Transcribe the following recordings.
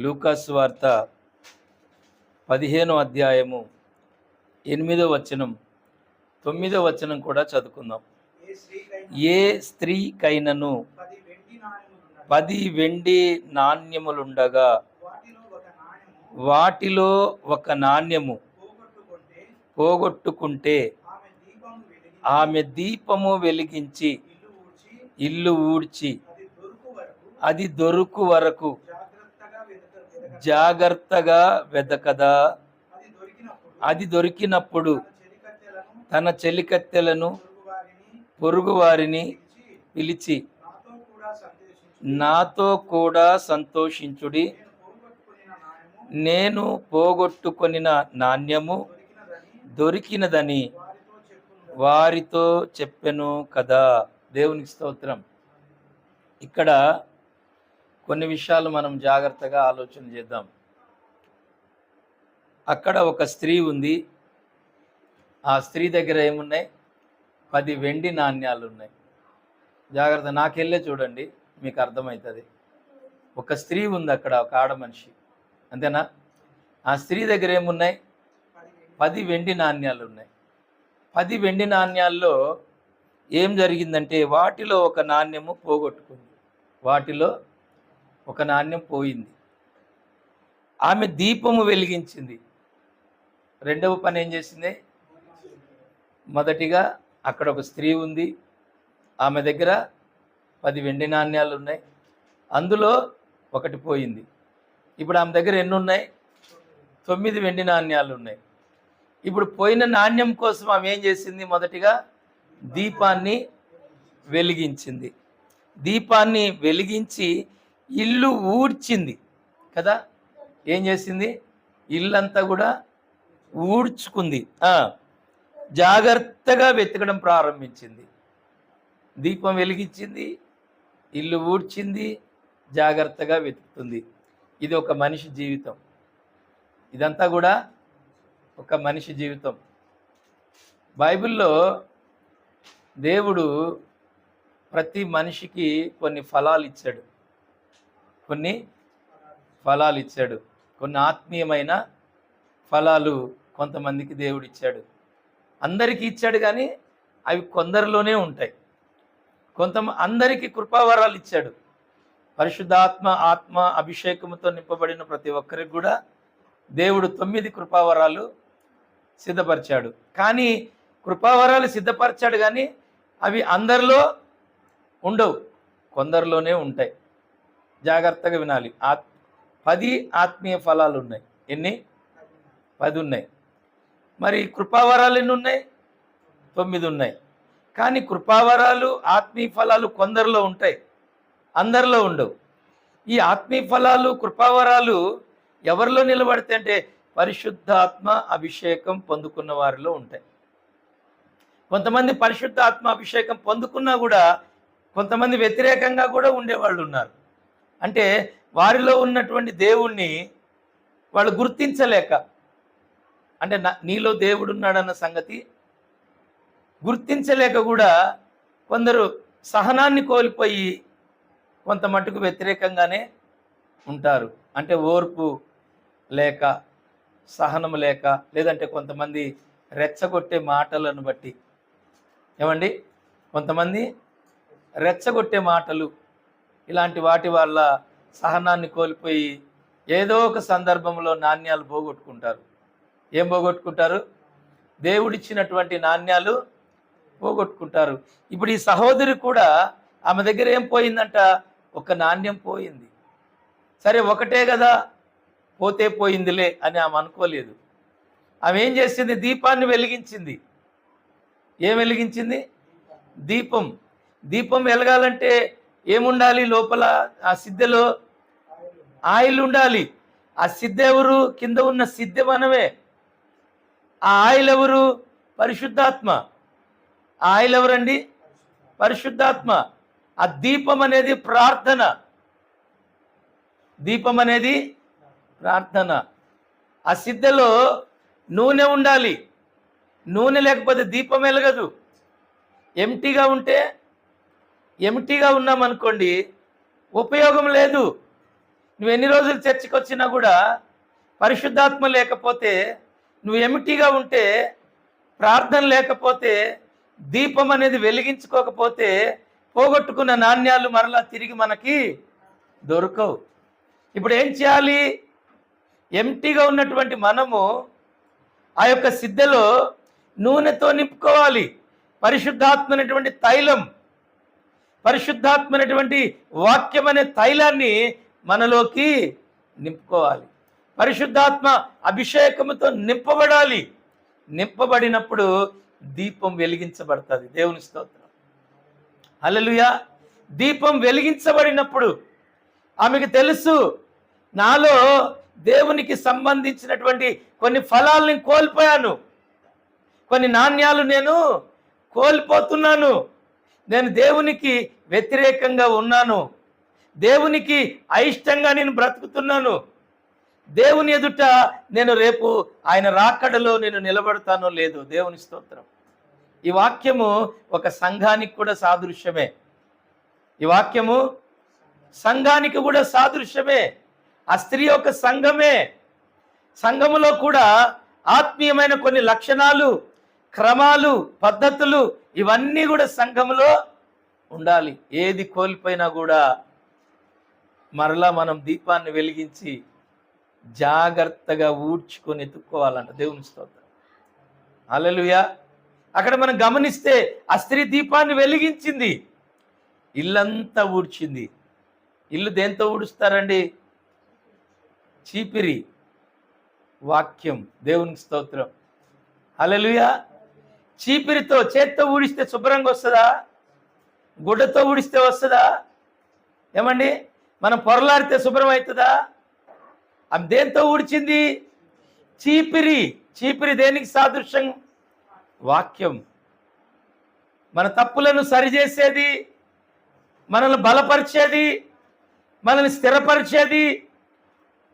లూకాసు వార్త 15వ అధ్యాయము 8వ వచనం 9వ వచనం కూడా చదువుకుందాం. ఏ స్త్రీకైనను 10 వెండి నాణ్యములుండగా వాటిలో ఒక నాణ్యము పోగొట్టుకుంటే ఆమె దీపము వెలిగించి ఇల్లు ఊడ్చి అది దొరుకు వరకు జాగ్రత్తగా వెదకదా. అది దొరికినప్పుడు తన చెలికత్తెలను పొరుగువారిని పిలిచి నాతో కూడా సంతోషించుడి, నేను పోగొట్టుకొనిన నాణ్యము దొరికినదని వారితో చెప్పెను కదా. దేవునికి స్తోత్రం. ఇక్కడ కొన్ని విషయాలు మనం జాగ్రత్తగా ఆలోచన చేద్దాం. అక్కడ ఒక స్త్రీ ఉంది. ఆ స్త్రీ దగ్గర ఏమున్నాయి? 10 వెండి నాణ్యాలు ఉన్నాయి. జాగ్రత్త, నాకెళ్ళే చూడండి, మీకు అర్థమవుతుంది. ఒక స్త్రీ ఉంది అక్కడ, ఒక ఆడ మనిషి, అంతేనా? ఆ స్త్రీ దగ్గర ఏమున్నాయి? 10 వెండి నాణ్యాలు ఉన్నాయి. 10 వెండి నాణ్యాల్లో ఏం జరిగిందంటే వాటిలో ఒక నాణ్యము పోగొట్టుకుంది. వాటిలో ఒక నాణ్యం పోయింది. ఆమె దీపము వెలిగించింది. రెండవ పని ఏం చేసింది? మొదటిగా అక్కడ ఒక స్త్రీ ఉంది, ఆమె దగ్గర 10 వెండి నాణ్యాలు ఉన్నాయి, అందులో ఒకటి పోయింది. ఇప్పుడు ఆమె దగ్గర ఎన్ని ఉన్నాయి? 9 వెండి నాణ్యాలు ఉన్నాయి. ఇప్పుడు పోయిన నాణ్యం కోసం ఆమె ఏం చేసింది? మొదటిగా దీపాన్ని వెలిగించింది. దీపాన్ని వెలిగించి ఇల్లు ఊడ్చింది కదా. ఏం చేసింది? ఇల్లంతా కూడా ఊడ్చుకుంది. జాగ్రత్తగా వెతకడం ప్రారంభించింది. దీపం వెలిగించింది, ఇల్లు ఊడ్చింది, జాగ్రత్తగా వెతుకుతుంది. ఇది ఒక మనిషి జీవితం. ఇదంతా కూడా ఒక మనిషి జీవితం. బైబిల్లో దేవుడు ప్రతి మనిషికి కొన్ని ఫలాలు ఇచ్చాడు. కొన్ని ఆత్మీయమైన ఫలాలు కొంతమందికి దేవుడు ఇచ్చాడు. అందరికీ ఇచ్చాడు, కానీ అవి కొందరిలోనే ఉంటాయి. అందరికీ కృపావరాలు ఇచ్చాడు. పరిశుద్ధాత్మ ఆత్మ అభిషేకంతో నింపబడిన ప్రతి ఒక్కరికి కూడా దేవుడు 9 కృపావరాలు సిద్ధపరిచాడు. కానీ కృపావరాలు సిద్ధపరిచాడు, కానీ అవి అందరిలో ఉండవు, కొందరిలోనే ఉంటాయి. జాగ్రత్తగా వినాలి. 10 ఆత్మీయ ఫలాలు ఉన్నాయి. ఎన్ని? 10 ఉన్నాయి. మరి కృపావరాలు ఎన్ని ఉన్నాయి? 9 ఉన్నాయి. కానీ కృపావరాలు ఆత్మీయ ఫలాలు కొందరిలో ఉంటాయి, అందరిలో ఉండవు. ఈ ఆత్మీయ ఫలాలు కృపావరాలు ఎవరిలో నిలబడతాయి అంటే పరిశుద్ధాత్మ అభిషేకం పొందుకున్న వారిలో ఉంటాయి. కొంతమంది పరిశుద్ధ ఆత్మ అభిషేకం పొందుకున్నా కూడా కొంతమంది వ్యతిరేకంగా కూడా ఉండేవాళ్ళు ఉన్నారు. అంటే వారిలో ఉన్నటువంటి దేవుణ్ణి వాళ్ళు గుర్తించలేక, అంటే నీలో దేవుడు ఉన్నాడన్న సంగతి గుర్తించలేక కూడా కొందరు సహనాన్ని కోల్పోయి కొంత మట్టుకు వ్యతిరేకంగానే ఉంటారు. అంటే ఓర్పు లేక, సహనం లేక, లేదంటే కొంతమంది రెచ్చగొట్టే మాటలను బట్టి. ఏమండి? కొంతమంది రెచ్చగొట్టే మాటలు, ఇలాంటి వాటి వల్ల సహనాన్ని కోల్పోయి ఏదో ఒక సందర్భంలో నాణ్యాలు పోగొట్టుకుంటారు. ఏం పోగొట్టుకుంటారు? దేవుడిచ్చినటువంటి నాణ్యాలు పోగొట్టుకుంటారు. ఇప్పుడు ఈ సహోదరి కూడా ఆమె దగ్గర ఏం పోయిందంట? ఒక నాణ్యం పోయింది. సరే, ఒకటే కదా, పోతే పోయిందిలే అని ఆమె అనుకోలేదు. ఆమె ఏం చేసింది? దీపాన్ని వెలిగించింది. ఏం వెలిగించింది? దీపం. దీపం వెలగాలంటే ఏముండాలి? లోపల ఆ సిద్ధెలో ఆయిల్ ఉండాలి. ఆ సిద్ధ ఎవరు? కింద ఉన్న సిద్ధ మనమే. ఆ ఆయిల్ ఎవరు? పరిశుద్ధాత్మ. ఆ ఆయిల్ ఎవరండి? పరిశుద్ధాత్మ. ఆ దీపం అనేది ప్రార్థన. దీపం అనేది ప్రార్థన. ఆ సిద్ధలో నూనె ఉండాలి. నూనె లేకపోతే దీపం వెలగదు. ఎంటీగా ఉన్నామనుకోండి, ఉపయోగం లేదు. నువ్వు ఎన్ని రోజులు చర్చికి వచ్చినా కూడా పరిశుద్ధాత్మ లేకపోతే, నువ్వు ఎమిటీగా ఉంటే, ప్రార్థన లేకపోతే, దీపం అనేది వెలిగించుకోకపోతే పోగొట్టుకున్న నాణ్యాలు మరలా తిరిగి మనకి దొరకవు. ఇప్పుడు ఏం చేయాలి? ఎంటీగా ఉన్నటువంటి మనము ఆ యొక్క సిద్ధలో నూనెతో నింపుకోవాలి. పరిశుద్ధాత్మైనటువంటి తైలం, పరిశుద్ధాత్మైనటువంటి వాక్యం అనే తైలాన్ని మనలోకి నింపుకోవాలి. పరిశుద్ధాత్మ అభిషేకముతో నింపబడాలి. నింపబడినప్పుడు దీపం వెలిగించబడుతుంది. దేవుని స్తోత్రం. హల్లెలూయా. దీపం వెలిగించబడినప్పుడు ఆమెకు తెలుసు, నాలో దేవునికి సంబంధించినటువంటి కొన్ని ఫలాలను కోల్పోయాను, కొన్ని నాణ్యాలు నేను కోల్పోతున్నాను, నేను దేవునికి వ్యతిరేకంగా ఉన్నాను, దేవునికి అయిష్టంగా నేను బ్రతుకుతున్నాను, దేవుని ఎదుట నేను రేపు ఆయన రాకడలో నేను నిలబడతానో లేదో. దేవుని స్తోత్రం. ఈ వాక్యము ఒక సంఘానికి కూడా సాదృశ్యమే. ఈ వాక్యము సంఘానికి కూడా సాదృశ్యమే. ఆ స్త్రీ ఒక సంఘమే. సంఘములో కూడా ఆత్మీయమైన కొన్ని లక్షణాలు, క్రమాలు, పద్ధతులు ఇవన్నీ కూడా సంఘములో ఉండాలి. ఏది కోల్పోయినా కూడా మరలా మనం దీపాన్ని వెలిగించి జాగ్రత్తగా ఊడ్చుకొని ఎత్తుక్కోవాలంట. దేవుని స్తోత్రం. హల్లెలూయా. అక్కడ మనం గమనిస్తే ఆ స్త్రీ దీపాన్ని వెలిగించింది, ఇల్లంతా ఊడ్చింది. ఇల్లు దేంతో ఊడుస్తారండి? చీపిరి, వాక్యం. దేవునికి స్తోత్రం. హల్లెలూయా. చీపిరితో చేత్తో ఊడిస్తే శుభ్రంగా వస్తుందా? గుడ్డతో ఊడిస్తే వస్తుందా? ఏమండి, మనం పొరలాడితే శుభ్రం అవుతుందా? ఆమె దేంతో ఊడ్చింది? చీపిరి. చీపిరి దేనికి సాదృశ్యం? వాక్యం. మన తప్పులను సరిచేసేది, మనల్ని బలపరిచేది, మనల్ని స్థిరపరిచేది,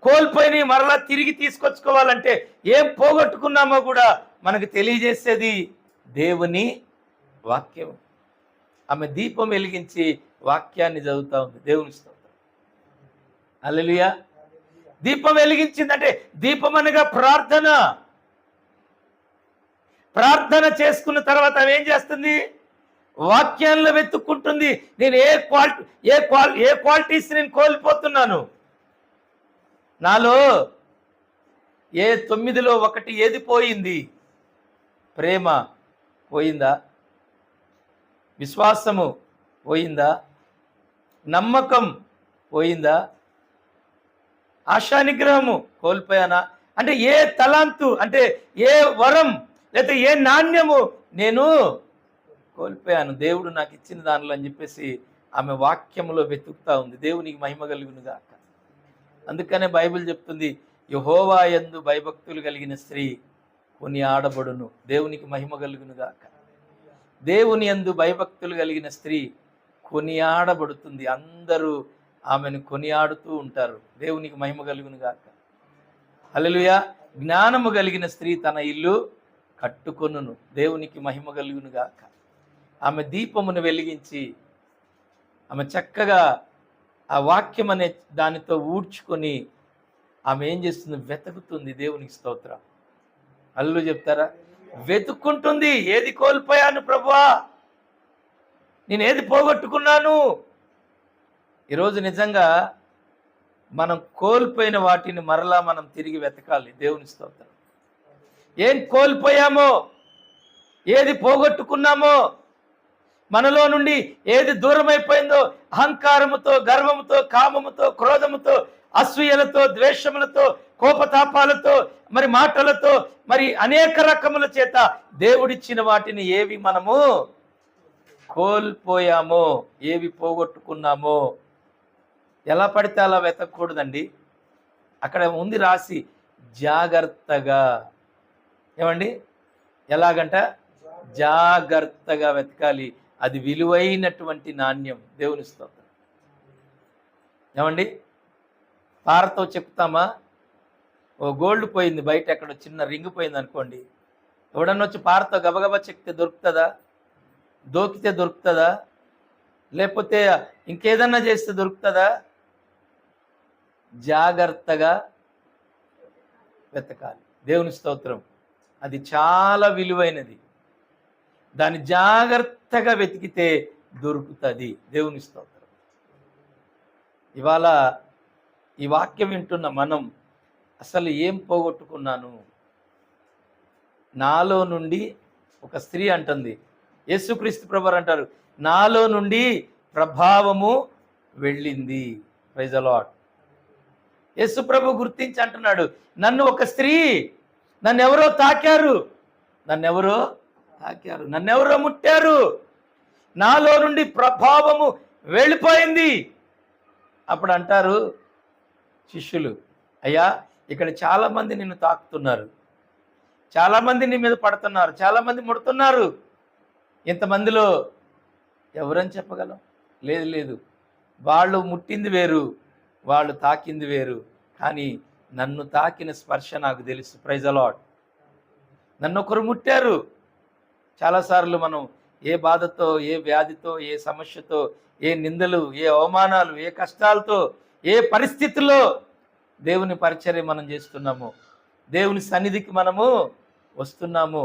కోల్పోయి మరలా తిరిగి తీసుకొచ్చుకోవాలంటే ఏం పోగొట్టుకున్నామో కూడా మనకు తెలియజేసేది దేవుని వాక్యం. ఆమె దీపం వెలిగించి వాక్యాన్ని చదువుతా ఉంది. దేవుని స్తోత్రం. హల్లెలూయా. దీపం వెలిగించిందంటే దీపం అనగా ప్రార్థన. ప్రార్థన చేసుకున్న తర్వాత ఆమె ఏం చేస్తుంది? వాక్యాల్లో వెతుక్కుంటుంది. నేను ఏ క్వాలిటీస్ నేను కోల్పోతున్నాను, నాలో ఏ 9లో 1 ఏది పోయింది? ప్రేమ పోయిందా? విశ్వాసము పోయిందా? నమ్మకం పోయిందా? ఆశా నిగ్రహము కోల్పోయానా? అంటే ఏ తలాంతు, అంటే ఏ వరం, లేకపోతే ఏ నాణ్యము నేను కోల్పోయాను దేవుడు నాకు ఇచ్చిన దానిలో అని చెప్పేసి ఆమె వాక్యములో వెతుకుతా ఉంది. దేవునికి మహిమ కలుగును గాక. అందుకనే బైబిల్ చెప్తుంది, యెహోవా యందు భయభక్తులు కలిగిన స్త్రీ కొనియాడబడును. దేవునికి మహిమ కలుగును గాక. దేవుని యందు భయభక్తులు కలిగిన స్త్రీ కొనియాడబడుతుంది. అందరూ ఆమెను కొనియాడుతూ ఉంటారు. దేవునికి మహిమ కలుగును గాక. హల్లెలూయా. జ్ఞానము కలిగిన స్త్రీ తన ఇల్లు కట్టుకొనును. దేవునికి మహిమ కలుగును గాక. ఆమె దీపమును వెలిగించి ఆమె చక్కగా ఆ వాక్యం అనే దానితో ఊడ్చుకొని ఆమె ఏం చేస్తుంది? వెతుకుతుంది. దేవునికి స్తోత్రం. అల్లు చెప్తారా? వెతుక్కుంటుంది. ఏది కోల్పోయాను ప్రభువా, నేను ఏది పోగొట్టుకున్నాను. ఈరోజు నిజంగా మనం కోల్పోయిన వాటిని మరలా మనం తిరిగి వెతకాలి. దేవుని స్తోత్రం. ఏం కోల్పోయామో, ఏది పోగొట్టుకున్నామో, మనలో నుండి ఏది దూరమైపోయిందో, అహంకారముతో, గర్వముతో, కామముతో, క్రోధముతో, అసూయలతో, ద్వేషములతో, కోపతాపాలతో, మరి మాటలతో, మరి అనేక రకముల చేత దేవుడిచ్చిన వాటిని ఏవి మనము కోల్పోయామో, ఏవి పోగొట్టుకున్నామో ఎలా పడితే అలా వెతకూడదండి. అక్కడ ఉంది రాసి జాగ్రత్తగా. ఏమండి? ఎలాగంట? జాగ్రత్తగా వెతకాలి. అది విలువైనటువంటి నాణ్యం. దేవుని స్తోత్రం. ఏమండి? పారతో చెప్తామా? ఓ గోల్డ్ పోయింది బయట, ఎక్కడ చిన్న రింగ్ పోయింది అనుకోండి, ఎవడన్నా వచ్చి పారతో గబగబా చెక్కితే దొరుకుతుందా? దోకితే దొరుకుతుందా? లేకపోతే ఇంకేదన్నా చేస్తే దొరుకుతుందా? జాగ్రత్తగా వెతకాలి. దేవుని స్తోత్రం. అది చాలా విలువైనది. దాన్ని జాగ్రత్తగా వెతికితే దొరుకుతుంది. దేవుని స్తోత్రం. ఇవాళ ఈ వాక్యం వింటున్న మనం అసలు ఏం పోగొట్టుకున్నాను? నాలో నుండి ఒక స్త్రీ అంటుంది, యేసుక్రీస్తు ప్రభువారు అంటారు, నాలో నుండి ప్రభావము వెళ్ళింది. Praise the lord. యేసు ప్రభు గుర్తించి అంటున్నాడు, నన్ను ఒక స్త్రీ నన్నెవరో తాకారు, నన్నెవరో ముట్టారు, నాలో నుండి ప్రభావము వెళ్ళిపోయింది. అప్పుడు అంటారు శిష్యులు, అయ్యా ఇక్కడ చాలామంది నిన్ను తాకుతున్నారు, చాలామంది నీ మీద పడుతున్నారు, చాలామంది ముడుతున్నారు, ఇంతమందిలో ఎవరని చెప్పగలం? లేదు, వాళ్ళు ముట్టింది వేరు, వాళ్ళు తాకింది వేరు, కానీ నన్ను తాకిన స్పర్శ నాకు తెలుసు. Praise the Lord. నన్ను ఒకరు ముట్టారు. చాలాసార్లు మనం ఏ బాధతో, ఏ వ్యాధితో, ఏ సమస్యతో, ఏ నిందలు, ఏ అవమానాలు, ఏ కష్టాలతో, ఏ పరిస్థితుల్లో దేవుని పరిచర్య మనం చేస్తున్నాము, దేవుని సన్నిధికి మనము వస్తున్నాము,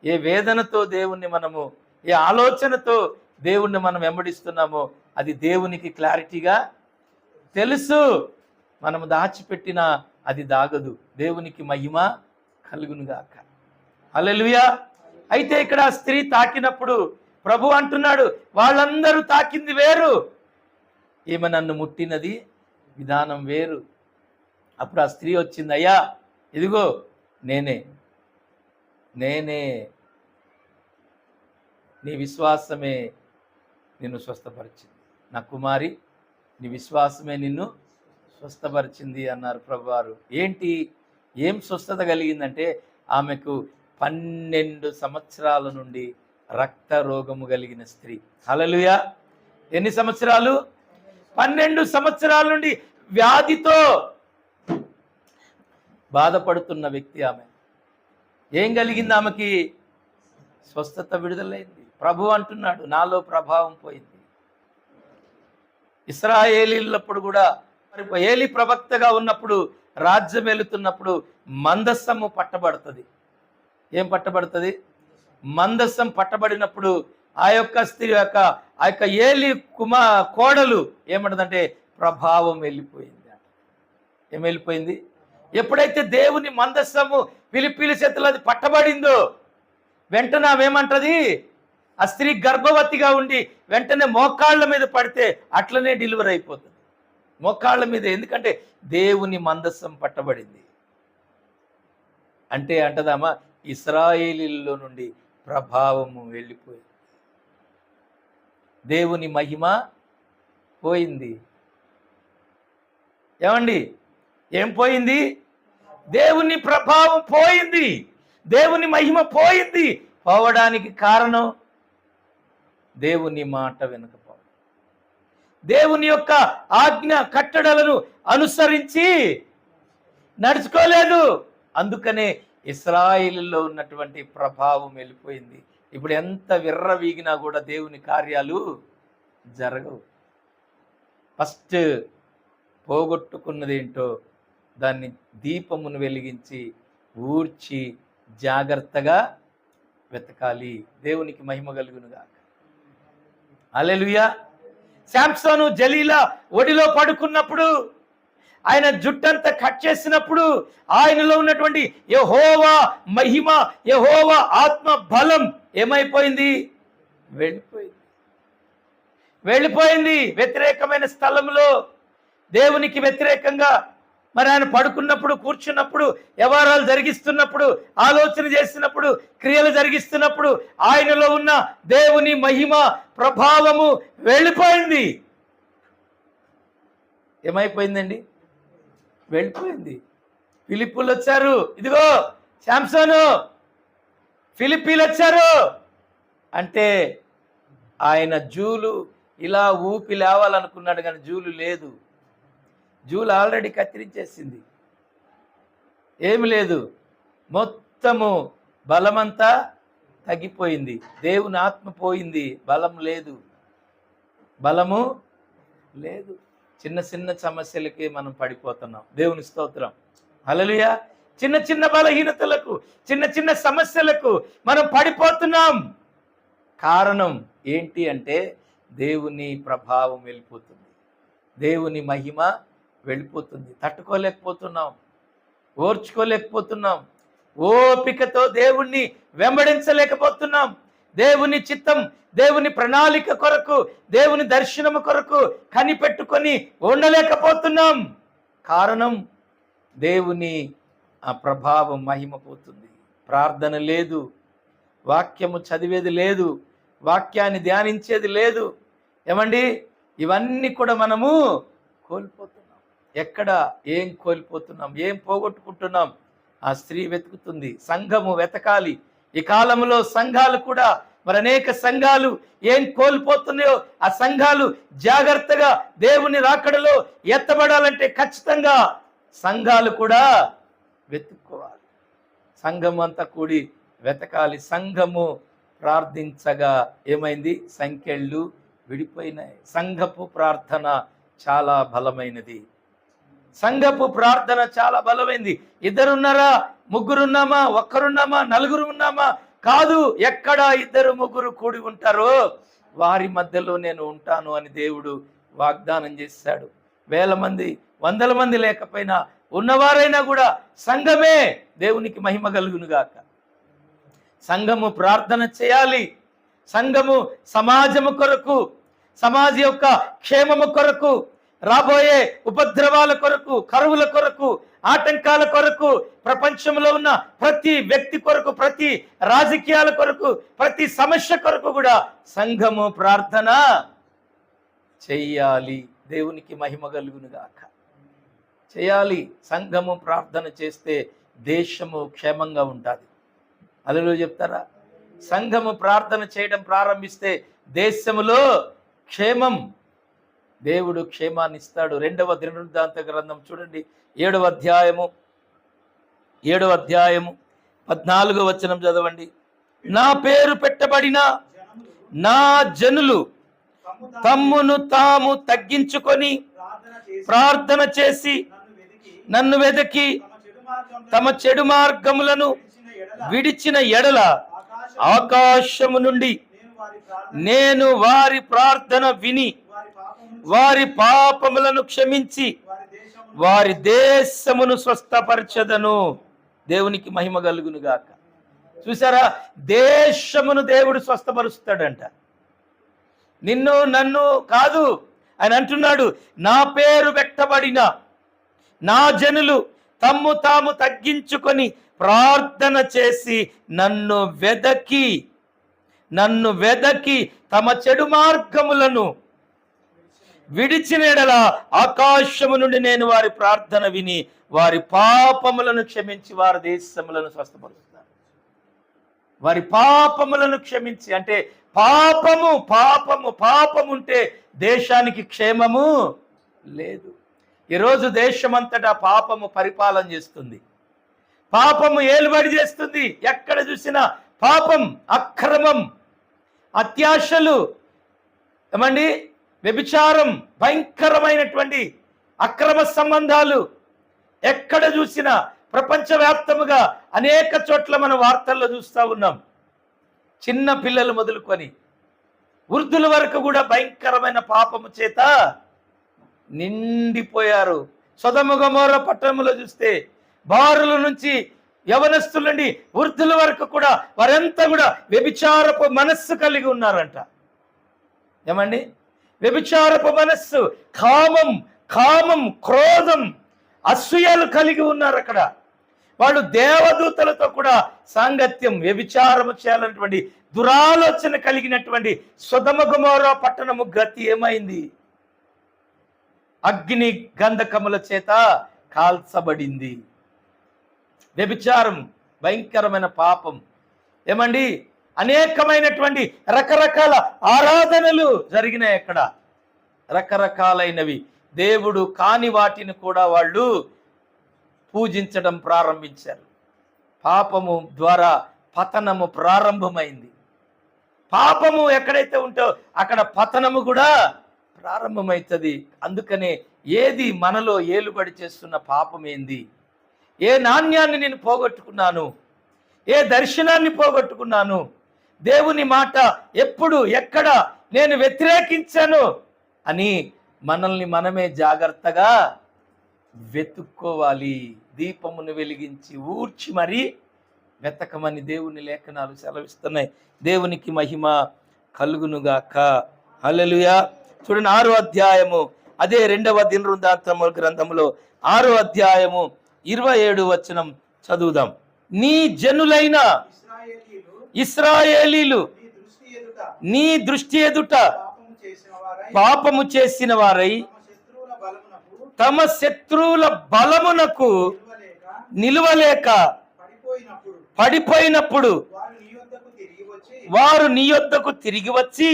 ఏ వేదనతో దేవుణ్ణి మనము, ఏ ఆలోచనతో దేవుణ్ణి మనం వెంబడిస్తున్నామో అది దేవునికి క్లారిటీగా తెలుసు. మనము దాచిపెట్టిన అది దాగదు. దేవునికి మహిమ కలుగునుగాక. హల్లెలూయా. అయితే ఇక్కడ స్త్రీ తాకినప్పుడు ప్రభు అంటున్నాడు, వాళ్ళందరూ తాకింది వేరు, ఈమె నన్ను ముట్టినది విధానం వేరు. అప్పుడు ఆ స్త్రీ వచ్చింది, అయ్యా ఇదిగో నేనే నీ విశ్వాసమే నిన్ను స్వస్థపరిచింది, నా కుమారి నీ విశ్వాసమే నిన్ను స్వస్థపరిచింది అన్నారు ప్రభువారు. ఏం స్వస్థత కలిగిందంటే ఆమెకు 12 సంవత్సరాల నుండి రక్త రోగము కలిగిన స్త్రీ. హల్లెలూయా. ఎన్ని సంవత్సరాలు? 12 సంవత్సరాల నుండి వ్యాధితో బాధపడుతున్న వ్యక్తి ఆమె. ఏం కలిగింది ఆమెకి? స్వస్థత విడుదలైంది. ప్రభు అంటున్నాడు, నాలో ప్రభావం పోయింది. ఇశ్రాయేలీలప్పుడు కూడా, మరి ఏలి ప్రవక్తగా ఉన్నప్పుడు, రాజ్యం వెళుతున్నప్పుడు మందస్సము పట్టబడుతుంది. ఏం పట్టబడుతుంది? మందస్సం పట్టబడినప్పుడు ఆ యొక్క స్త్రీ ఆ యొక్క ఏలి కోడలు ఏమంటదంటే ప్రభావం వెళ్ళిపోయింది. ఏం వెళ్ళిపోయింది? ఎప్పుడైతే దేవుని మందస్సము ఫిలిప్పీల చేతుల్లో అది పట్టబడిందో వెంటనే ఆమెమంటది, ఆ స్త్రీ గర్భవతిగా ఉండి వెంటనే మోకాళ్ళ మీద పడితే అట్లనే డెలివరీ అయిపోతుంది. మోకాళ్ళ మీద. ఎందుకంటే దేవుని మందస్సం పట్టబడింది. అంటే అంటదామా, ఇశ్రాయేలీల్లో నుండి ప్రభావము వెళ్ళిపోయింది, దేవుని మహిమ పోయింది. ఏమండి? ఏం పోయింది? దేవుని ప్రభావం పోయింది, దేవుని మహిమ పోయింది. పోవడానికి కారణం దేవుని మాట వినకపోవడం, దేవుని యొక్క ఆజ్ఞ కట్టడలను అనుసరించి నడుచుకోలేదు. అందుకనే ఇశ్రాయేలులో ఉన్నటువంటి ప్రభావం వెళ్ళిపోయింది. ఇప్పుడు ఎంత విర్రవీగినా కూడా దేవుని కార్యాలు జరగవు. ఫస్ట్ పోగొట్టుకున్నదేంటో దాన్ని దీపమును వెలిగించి ఊర్చి జాగ్రత్తగా వెతకాలి. దేవునికి మహిమ కలుగునుగాక. హల్లెలూయా. శాంసోను జలీలా ఒడిలో పడుకున్నప్పుడు, ఆయన జుట్టంతా కట్ చేసినప్పుడు ఆయనలో ఉన్నటువంటి యెహోవా మహిమ, యెహోవా ఆత్మ బలం ఏమైపోయింది? వెళ్ళిపోయింది. వ్యతిరేకమైన స్థలంలో దేవునికి వ్యతిరేకంగా మరి ఆయన పడుకున్నప్పుడు, కూర్చున్నప్పుడు, వ్యవహారాలు జరిగిస్తున్నప్పుడు, ఆలోచన చేస్తున్నప్పుడు, క్రియలు జరిగిస్తున్నప్పుడు ఆయనలో ఉన్న దేవుని మహిమ ప్రభావము వెళ్ళిపోయింది. ఏమైపోయిందండి? వెళ్ళిపోయింది. ఫిలిప్పీలు వచ్చారు, ఇదిగో శాంసోను ఫిలిప్పీలు వచ్చారు అంటే ఆయన జూలు ఇలా ఊపి లేవాలనుకున్నాడు, కానీ జూలు లేదు. జూలు ఆల్రెడీ కత్తిరించేసింది. ఏమి లేదు, మొత్తము బలమంతా తగ్గిపోయింది. దేవుని ఆత్మ పోయింది, బలము లేదు. చిన్న చిన్న సమస్యలకి మనం పడిపోతున్నాం. దేవుని స్తోత్రం, హల్లెలూయా. చిన్న చిన్న బలహీనతలకు, చిన్న చిన్న సమస్యలకు మనం పడిపోతున్నాం. కారణం ఏంటి అంటే దేవుని ప్రభావం వెళ్ళిపోతుంది, దేవుని మహిమ వెళ్ళిపోతుంది. తట్టుకోలేకపోతున్నాం, ఓర్చుకోలేకపోతున్నాం, ఓపికతో దేవుణ్ణి వెంబడించలేకపోతున్నాం. దేవుని చిత్తం, దేవుని ప్రణాళిక కొరకు, దేవుని దర్శనము కొరకు కనిపెట్టుకొని ఉండలేకపోతున్నాం. కారణం దేవుని ఆ ప్రభావం, మహిమ పోతుంది. ప్రార్థన లేదు, వాక్యము చదివేది లేదు, వాక్యాన్ని ధ్యానించేది లేదు. ఏమండి, ఇవన్నీ కూడా మనము కోల్పోతున్నాం. ఎక్కడ ఏం కోల్పోతున్నాం, ఏం పోగొట్టుకుంటున్నాం? ఆ స్త్రీ వెతుకుతుంది, సంఘము వెతకాలి. ఈ కాలంలో సంఘాలు కూడా, మరి అనేక సంఘాలు ఏం కోల్పోతున్నాయో ఆ సంఘాలు జాగ్రత్తగా దేవుని రాకడలో ఎత్తబడాలంటే ఖచ్చితంగా సంఘాలు కూడా వెతుక్కోవాలి. సంఘం అంతా కూడి వెతకాలి. సంఘము ప్రార్థించగా ఏమైంది? సంఖ్యలు విడిపోయినాయి. సంఘపు ప్రార్థన చాలా బలమైనది. సంఘపు ప్రార్థన చాలా బలమైంది. ఇద్దరున్నారా, ముగ్గురున్నామా, ఒక్కరున్నామా, నలుగురు ఉన్నామా? కాదు. ఎక్కడ ఇద్దరు ముగ్గురు కూడి ఉంటారో వారి మధ్యలో నేను ఉంటాను అని దేవుడు వాగ్దానం చేశాడు. వేల మంది, వందల మంది లేకపోయినా, ఉన్నవారైనా కూడా సంఘమే. దేవునికి మహిమ కలుగునుగాక. సంఘము ప్రార్థన చేయాలి. సంఘము సమాజము కొరకు, సమాజ యొక్క క్షేమము కొరకు, రాబోయే ఉపద్రవాల కొరకు, కరువుల కొరకు, ఆటంకాల కొరకు, ప్రపంచంలో ఉన్న ప్రతి వ్యక్తి కొరకు, ప్రతి రాజకీయాల కొరకు, ప్రతి సమస్య కొరకు కూడా సంఘము ప్రార్థన చెయ్యాలి. దేవునికి మహిమ కలుగునుగాక. చేయాలి. సంఘము ప్రార్థన చేస్తే దేశము క్షేమంగా ఉంటుంది. అదిలో చెప్తారా? సంఘము ప్రార్థన చేయడం ప్రారంభిస్తే దేశములో క్షేమం, దేవుడు క్షేమాన్ని ఇస్తాడు. 2వ దినవృత్తాంత గ్రంథం చూడండి, 7వ అధ్యాయము 14వ వచనం చదవండి. నా పేరు పెట్టబడిన నా జనులు తమ్మును తాము తగ్గించుకొని ప్రార్థన చేసి నన్ను వెదకి తమ చెడు మార్గములను విడిచిన ఎడల ఆకాశము నుండి నేను వారి ప్రార్థన విని వారి పాపములను క్షమించి వారి దేశమును స్వస్థపరచదను. దేవునికి మహిమ కలుగును గాక. చూసారా, దేశమును దేవుడు స్వస్థపరుస్తాడంట. నిన్ను నన్ను కాదు. ఆయన అంటున్నాడు, నా పేరు పెట్టబడిన నా జనులు తమ్ము తాము తగ్గించుకొని ప్రార్థన చేసి నన్ను వెదకి తమ చెడు మార్గములను విడిచిన ఎడల ఆకాశము నుండి నేను వారి ప్రార్థన విని వారి పాపములను క్షమించి వారి దేశములను స్వస్థపరుస్తాను. వారి పాపములను క్షమించి అంటే పాపము ఉంటే దేశానికి క్షేమము లేదు. ఈరోజు దేశమంతటా పాపము పరిపాలన చేస్తుంది, పాపము ఏలుబడి చేస్తుంది. ఎక్కడ చూసినా పాపం, అక్రమం, అత్యాశలు, ఏమండి, వ్యభిచారం, భయంకరమైనటువంటి అక్రమ సంబంధాలు ఎక్కడ చూసినా ప్రపంచవ్యాప్తముగా అనేక చోట్ల మన వార్తల్లో చూస్తూ ఉన్నాం. చిన్న పిల్లలు మొదలుకొని వృద్ధుల వరకు కూడా భయంకరమైన పాపము చేత నిండిపోయారు. సొదొమ గొమొర్రా పట్టణంలో చూస్తే బారుల నుంచి యవనస్తుల నుండి వృద్ధుల వరకు కూడా వారంతా కూడా వ్యభిచారపు మనస్సు కలిగి ఉన్నారంట. ఏమండి, వ్యభిచారపు మనస్సు, కామం, క్రోధం, అసూయలు కలిగి ఉన్నారు. అక్కడ వాళ్ళు దేవదూతలతో కూడా సాంగత్యం, వ్యభిచారము చేయాలన్నటువంటి దురాలోచన కలిగినటువంటి సొదొమ గొమొర్రా పట్టణము గతి ఏమైంది? అగ్ని గంధకముల చేత కాల్చబడింది. వ్యభిచారం భయంకరమైన పాపం. ఏమండి, అనేకమైనటువంటి రకరకాల ఆరాధనలు జరిగినాయి. అక్కడ రకరకాలైనవి, దేవుడు కాని వాటిని కూడా వాళ్ళు పూజించడం ప్రారంభించారు. పాపము ద్వారా పతనము ప్రారంభమైంది. పాపము ఎక్కడైతే ఉంటో అక్కడ పతనము కూడా ప్రారంభమవుతుంది. అందుకనే ఏది మనలో ఏలుబడి చేస్తున్న పాపం ఏంది, ఏ నాణ్యాన్ని నేను పోగొట్టుకున్నాను, ఏ దర్శనాన్ని పోగొట్టుకున్నాను, దేవుని మాట ఎప్పుడు ఎక్కడ నేను వ్యతిరేకించాను అని మనల్ని మనమే జాగ్రత్తగా వెతుక్కోవాలి. దీపమును వెలిగించి ఊడ్చి మరీ వెతకమని దేవుని లేఖనాలు సెలవిస్తున్నాయి. దేవునికి మహిమ కలుగునుగాక. హల్లెలూయా. చూడండి 6వ అధ్యాయము, అదే 2వ దినవృత్తాంతముల గ్రంథములో 6వ అధ్యాయము 27వ వచనం చదువుదాం. నీ జనులైన ఇశ్రాయేలీలు నీ దృష్టి ఎదుట పాపము చేసిన వారై తమ శత్రువుల బలమునకు నిలువలేక పడిపోయినప్పుడు వారు నీ యొద్దకు తిరిగి వచ్చి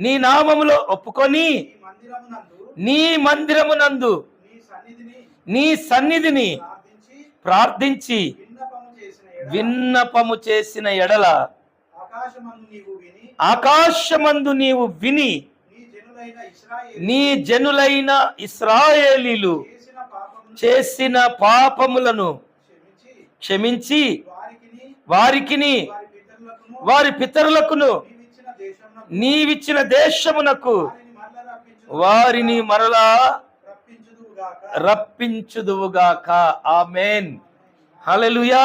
నీ నామములో ఒప్పుకొని నీ మందిరమునందు నీ సన్నిధిని ప్రార్థించి విన్నపము చేసిన ఎడల ఆకాశమందు నీవు విని నీ జనులైన ఇశ్రాయేలీలు చేసిన పాపములను క్షమించి వారికిని వారి పితరులకును నీవిచ్చిన దేశమునకు వారిని మరలా రప్పించుదువుగాక. ఆమేన్. హల్లెలూయా.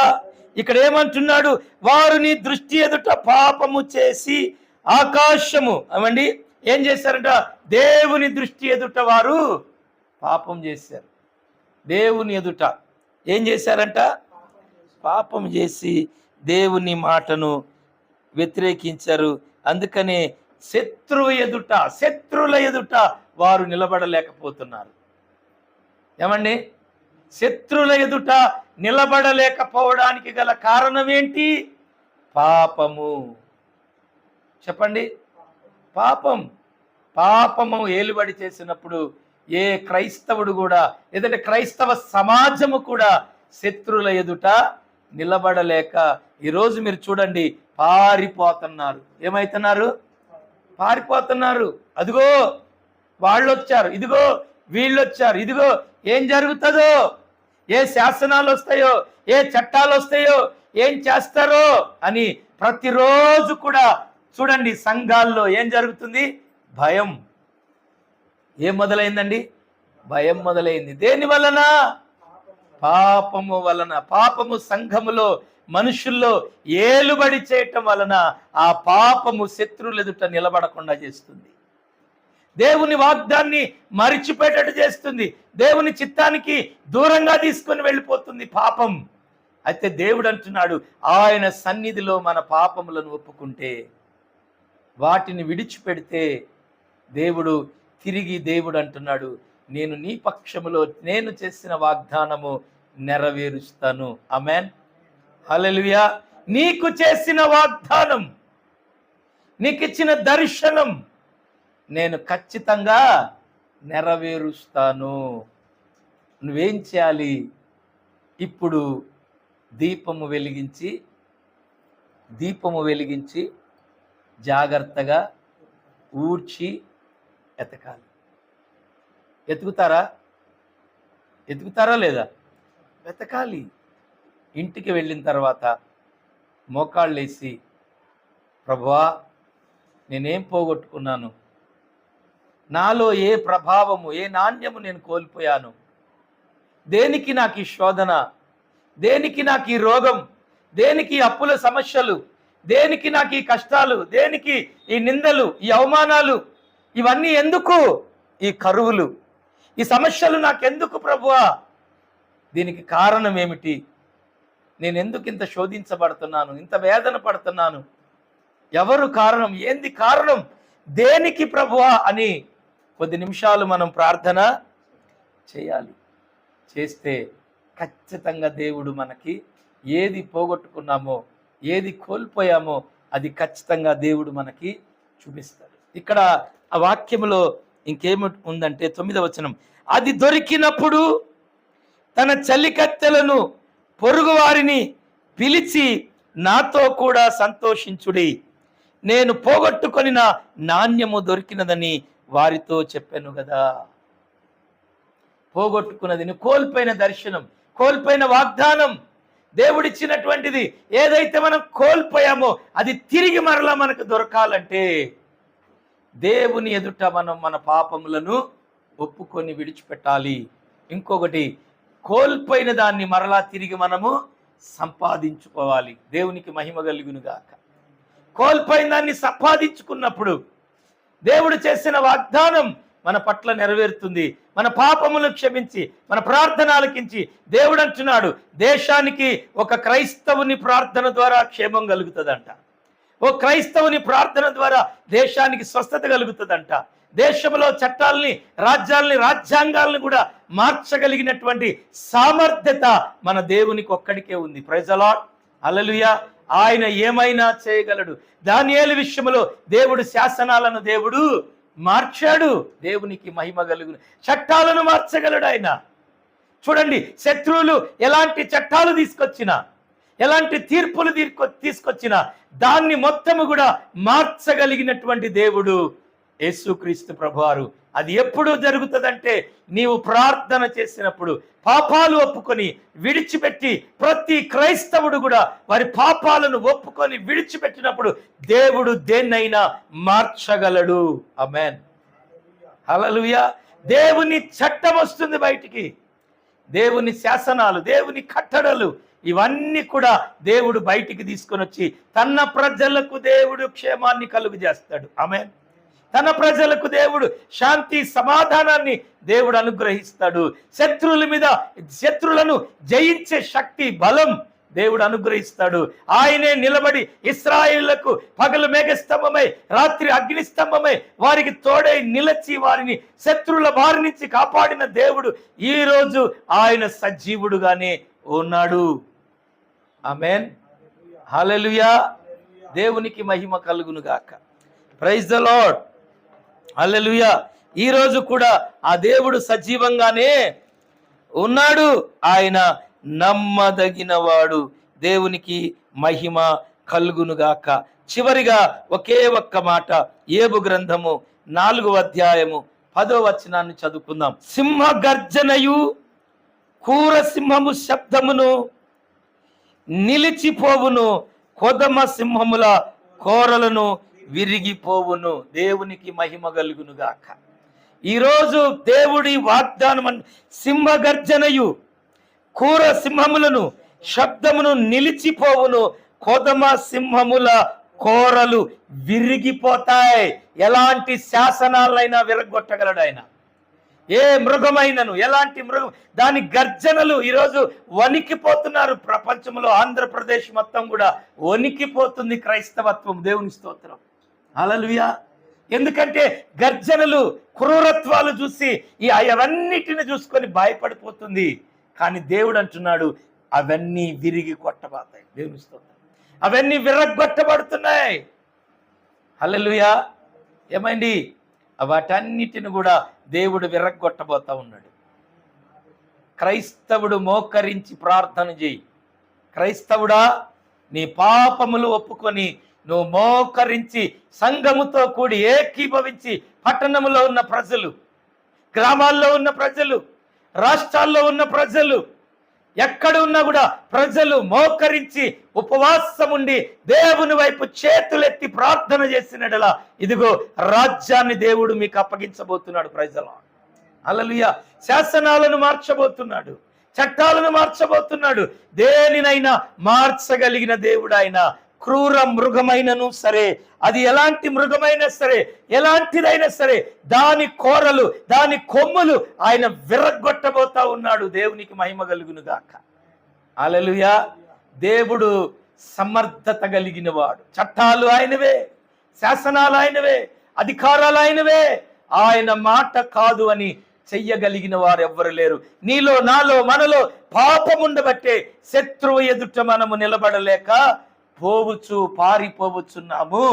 ఇక్కడ ఏమంటున్నాడు? వారు నీ దృష్టి ఎదుట పాపము చేసి ఆకాశము అవండి ఏం చేశారంట? దేవుని దృష్టి ఎదుట వారు పాపం చేశారు. దేవుని ఎదుట ఏం చేశారంట? పాపం చేసి దేవుని మాటను వ్యతిరేకించారు. అందుకనే శత్రువుల ఎదుట వారు నిలబడలేకపోతున్నారు. ఏమండి? శత్రువుల ఎదుట నిలబడలేకపోవడానికి గల కారణం ఏంటి? పాపము. చెప్పండి. పాపము ఏలుబడి చేసినప్పుడు ఏ క్రైస్తవుడు కూడా, ఏదంటే క్రైస్తవ సమాజము కూడా శత్రువుల ఎదుట నిలబడలేక ఈరోజు మీరు చూడండి పారిపోతున్నారు. ఏమైతున్నారు? పారిపోతున్నారు. అదిగో వాళ్ళు వచ్చారు, ఇదిగో వీళ్ళు వచ్చారు, ఇదిగో ఏం జరుగుతుందో, ఏ శాసనాలు వస్తాయో, ఏ చట్టాలు వస్తాయో, ఏం చేస్తారో అని ప్రతిరోజు కూడా చూడండి సంఘాల్లో ఏం జరుగుతుంది? భయం. ఏం మొదలైందండి? భయం మొదలైంది. దేని వలన? పాపము వలన. పాపము సంఘములో మనుషుల్లో ఏలుబడి చేయటం వలన ఆ పాపము శత్రువుల ఎదుట నిలబడకుండా చేస్తుంది. దేవుని వాగ్దాన్ని మరిచిపోయేటట్టు చేస్తుంది. దేవుని చిత్తానికి దూరంగా తీసుకొని వెళ్ళిపోతుంది పాపం. అయితే దేవుడు అంటున్నాడు, ఆయన సన్నిధిలో మన పాపములను ఒప్పుకుంటే, వాటిని విడిచిపెడితే దేవుడు అంటున్నాడు, నేను నీ పక్షములో నేను చేసిన వాగ్దానము నెరవేరుస్తాను. ఆమేన్. హల్లెలూయా. నీకు చేసిన వాగ్దానం, నీకు ఇచ్చిన దర్శనం నేను ఖచ్చితంగా నెరవేరుస్తాను. నువ్వేం చేయాలి? ఇప్పుడు దీపము వెలిగించి జాగ్రత్తగా ఊడ్చి ఎతకాలి. ఎతుకుతారా లేదా? వెతకాలి. ఇంటికి వెళ్ళిన తర్వాత మోకాళ్ళేసి, ప్రభువా నేనేం పోగొట్టుకున్నాను, నాలో ఏ ప్రభావము ఏ నాణ్యము నేను కోల్పోయాను, దేనికి నాకు ఈ శోధన, దేనికి నాకు ఈ రోగం, దేనికి అప్పుల సమస్యలు, దేనికి నాకు ఈ కష్టాలు, దేనికి ఈ నిందలు, ఈ అవమానాలు, ఇవన్నీ ఎందుకు? ఈ కరువులు, ఈ సమస్యలు నాకెందుకు ప్రభువా? దీనికి కారణం ఏమిటి? నేను ఎందుకు ఇంత శోధించబడుతున్నాను, ఇంత వేదన పడుతున్నాను? ఎవరు కారణం? ఏంది కారణం? దేనికి ప్రభువా అని కొద్ది నిమిషాలు మనం ప్రార్థన చేయాలి. చేస్తే ఖచ్చితంగా దేవుడు మనకి ఏది పోగొట్టుకున్నామో, ఏది కోల్పోయామో అది ఖచ్చితంగా దేవుడు మనకి చూపిస్తాడు. ఇక్కడ ఆ వాక్యములో ఇంకేమి ఉందంటే 9వ వచనం, అది దొరికినప్పుడు తన చలికత్తెలను పొరుగు వారిని పిలిచి నాతో కూడా సంతోషించుడి, నేను పోగొట్టుకొనిన నాణ్యము దొరికినదని వారితో చెప్పాను కదా. పోగొట్టుకున్నది, నువ్వు కోల్పోయిన దర్శనం, కోల్పోయిన వాగ్దానం, దేవుడిచ్చినటువంటిది ఏదైతే మనం కోల్పోయామో అది తిరిగి మరలా మనకు దొరకాలంటే దేవుని ఎదుట మనం మన పాపములను ఒప్పుకొని విడిచిపెట్టాలి. ఇంకొకటి, కోల్పోయిన దాన్ని మరలా తిరిగి మనము సంపాదించుకోవాలి. దేవునికి మహిమ కలుగును గాక. కోల్పోయిన దాన్ని సంపాదించుకున్నప్పుడు దేవుడు చేసిన వాగ్దానం మన పట్ల నెరవేరుతుంది. మన పాపములను క్షమించి మన ప్రార్థన ఆలకించి దేవుడు అంటున్నాడు, దేశానికి ఒక క్రైస్తవుని ప్రార్థన ద్వారా క్షేమం కలుగుతుందంట. ఓ క్రైస్తవుని ప్రార్థన ద్వారా దేశానికి స్వస్థత కలుగుతుందంట. దేశంలో చట్టాలని, రాజ్యాంగాలను కూడా మార్చగలిగినటువంటి సామర్థ్యత మన దేవునికి ఒక్కడికే ఉంది. ప్రైజ్ ది లార్డ్, హల్లెలూయా. ఆయన ఏమైనా చేయగలడు. దానియేలు విషయంలో దేవుడు శాసనాలను దేవుడు మార్చాడు. దేవునికి మహిమ కలుగును. చట్టాలను మార్చగలడు ఆయన. చూడండి, శత్రువులు ఎలాంటి చట్టాలు తీసుకొచ్చినా, ఎలాంటి తీర్పులు తీసుకొచ్చినా దాన్ని మొత్తము కూడా మార్చగలిగినటువంటి దేవుడు యేసుక్రీస్తు ప్రభువారు. అది ఎప్పుడు జరుగుతుందంటే నీవు ప్రార్థన చేసినప్పుడు, పాపాలు ఒప్పుకొని విడిచిపెట్టి, ప్రతి క్రైస్తవుడు కూడా వారి పాపాలను ఒప్పుకొని విడిచిపెట్టినప్పుడు దేవుడు దేన్నైనా మార్చగలడు. ఆమేన్, హల్లెలూయా. దేవుని చట్టం వస్తుంది బయటికి, దేవుని శాసనాలు, దేవుని కట్టడలు, ఇవన్నీ కూడా దేవుడు బయటికి తీసుకొని వచ్చి తన ప్రజలకు దేవుడు క్షేమాన్ని కలుగు చేస్తాడు. ఆమేన్. తన ప్రజలకు దేవుడు శాంతి సమాధానాన్ని దేవుడు అనుగ్రహిస్తాడు. శత్రువులను జయించే శక్తి, బలం దేవుడు అనుగ్రహిస్తాడు. ఆయనే నిలబడి ఇశ్రాయేలులకు పగలు మేఘస్తంభమై రాత్రి అగ్నిస్తంభమై వారికి తోడై నిలచి వారిని శత్రువుల బారి నుంచి కాపాడిన దేవుడు ఈరోజు ఆయన సజీవుడుగానే ఉన్నాడు. ఆమేన్, హల్లెలూయా. దేవునికి మహిమ కలుగును గాక. ప్రైజ్ ది లార్డ్, హల్లెలూయా. ఈ రోజు కూడా ఆ దేవుడు సజీవంగానే ఉన్నాడు. ఆయన నమ్మదగినవాడు. దేవునికి మహిమ కలుగునుగాక. చివరిగా ఒకే ఒక్క మాట, యోబు గ్రంథము 4వ అధ్యాయము 10వ వచనాన్ని చదువుకుందాం. సింహ గర్జనయు క్రూర సింహము శబ్దమును నిలిచిపోవును, కొదమ సింహముల కోరలను విరిగిపోవును. దేవునికి మహిమ కలుగును గాక. ఈరోజు దేవుడి వాగ్దానం, సింహ గర్జనయు క్రూర సింహములను శబ్దమును నిలిచిపోవును, కొదమ సింహముల కోరలు విరిగిపోతాయి. ఎలాంటి శాసనాలైనా విరగొట్టగలడు ఆయన. ఏ మృగమైనను, ఎలాంటి మృగం, దాని గర్జనలు ఈరోజు వణికిపోతున్నారు ప్రపంచంలో. ఆంధ్రప్రదేశ్ మొత్తం కూడా వణికిపోతుంది క్రైస్తవత్వం. దేవుని స్తోత్రం, హల్లెలూయా. ఎందుకంటే గర్జనలు, క్రూరత్వాలు చూసి అవన్నిటిని చూసుకొని భయపడిపోతుంది. కానీ దేవుడు అంటున్నాడు, అవన్నీ విరిగి కొట్టబడతాయి. దేవుని స్తోత్రం, అవన్నీ విరగొట్టబడుతున్నాయి. హల్లెలూయా. ఏమైంది? వాటన్నిటిని కూడా దేవుడు విరగొట్టబోతా ఉన్నాడు. క్రైస్తవుడు మోకరించి ప్రార్థన చేయి. క్రైస్తవుడా, నీ పాపములు ఒప్పుకొని నువ్వు మోకరించి సంఘముతో కూడి ఏకీభవించి, పట్టణంలో ఉన్న ప్రజలు, గ్రామాల్లో ఉన్న ప్రజలు, రాష్ట్రాల్లో ఉన్న ప్రజలు, ఎక్కడ ఉన్నా కూడా ప్రజలు మోకరించి ఉపవాసం ఉండి దేవుని వైపు చేతులెత్తి ప్రార్థన చేసినట్లా, ఇదిగో రాజ్యాన్ని దేవుడు మీకు అప్పగించబోతున్నాడు. ప్రైజ్ ది లార్డ్, హల్లెలూయా. శాసనాలను మార్చబోతున్నాడు, చట్టాలను మార్చబోతున్నాడు. దేనినైనా మార్చగలిగిన దేవుడు ఆయన. క్రూర మృగమైనను సరే, అది ఎలాంటి మృగమైనా సరే, ఎలాంటిదైనా సరే, దాని కోరలు, దాని కొమ్ములు ఆయన విరగొట్టబోతా ఉన్నాడు. దేవునికి మహిమ కలుగును గాక. హల్లెలూయా. దేవుడు సమర్థత కలిగిన వాడు. చట్టాలు ఆయనవే, శాసనాలు ఆయనవే, అధికారాలు ఆయనవే. ఆయన మాట కాదు అని చెయ్యగలిగిన వారు ఎవ్వరు లేరు. నీలో, నాలో, మనలో పాపముండబట్టే శత్రువు ఎదుట మనము నిలబడలేక పారిపోవచ్చున్నాము.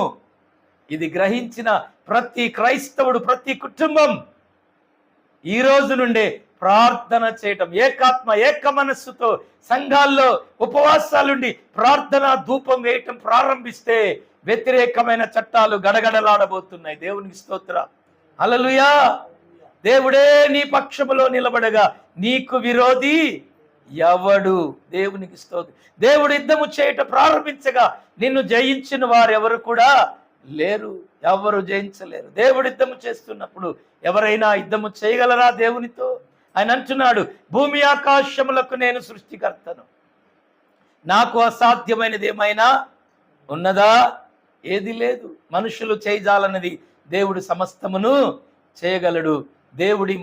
ఇది గ్రహించిన ప్రతి క్రైస్తవుడు, ప్రతి కుటుంబం ఈ రోజు నుండే ప్రార్థన చేయటం, ఏకాత్మ ఏక మనస్సుతో సంఘాల్లో ఉపవాసాలుండి ప్రార్థన ధూపం వేయటం ప్రారంభిస్తే వ్యతిరేకమైన చట్టాలు గడగడలాడబోతున్నాయి. దేవునికి స్తోత్రం, హల్లెలూయా. దేవుడే నీ పక్షములో నిలబడగా నీకు విరోధి ఎవడు? దేవునికి స్తోత్రం. దేవుడు యుద్ధము చేయట ప్రారంభించగా నిన్ను జయించిన వారు ఎవరు కూడా లేరు, ఎవరు జయించలేరు. దేవుడు యుద్ధము చేస్తున్నప్పుడు ఎవరైనా యుద్ధము చేయగలరా దేవునితో? ఆయన అంటున్నాడు, భూమి ఆకాశములకు నేను సృష్టికర్తను, నాకు అసాధ్యమైనది ఏమైనా ఉన్నదా? ఏది లేదు. మనుషులు చేయజాలన్నది దేవుడు సమస్తమును చేయగలడు. దేవుడి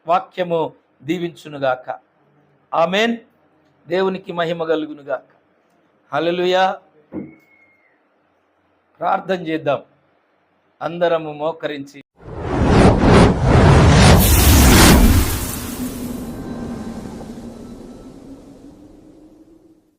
వాక్యము దీవించునుగాక. ఆమేన్. దేవునికి మహిమ కలుగునుగాక. హల్లెలూయా. ప్రార్థన చేద్దాం అందరము మోకరించి.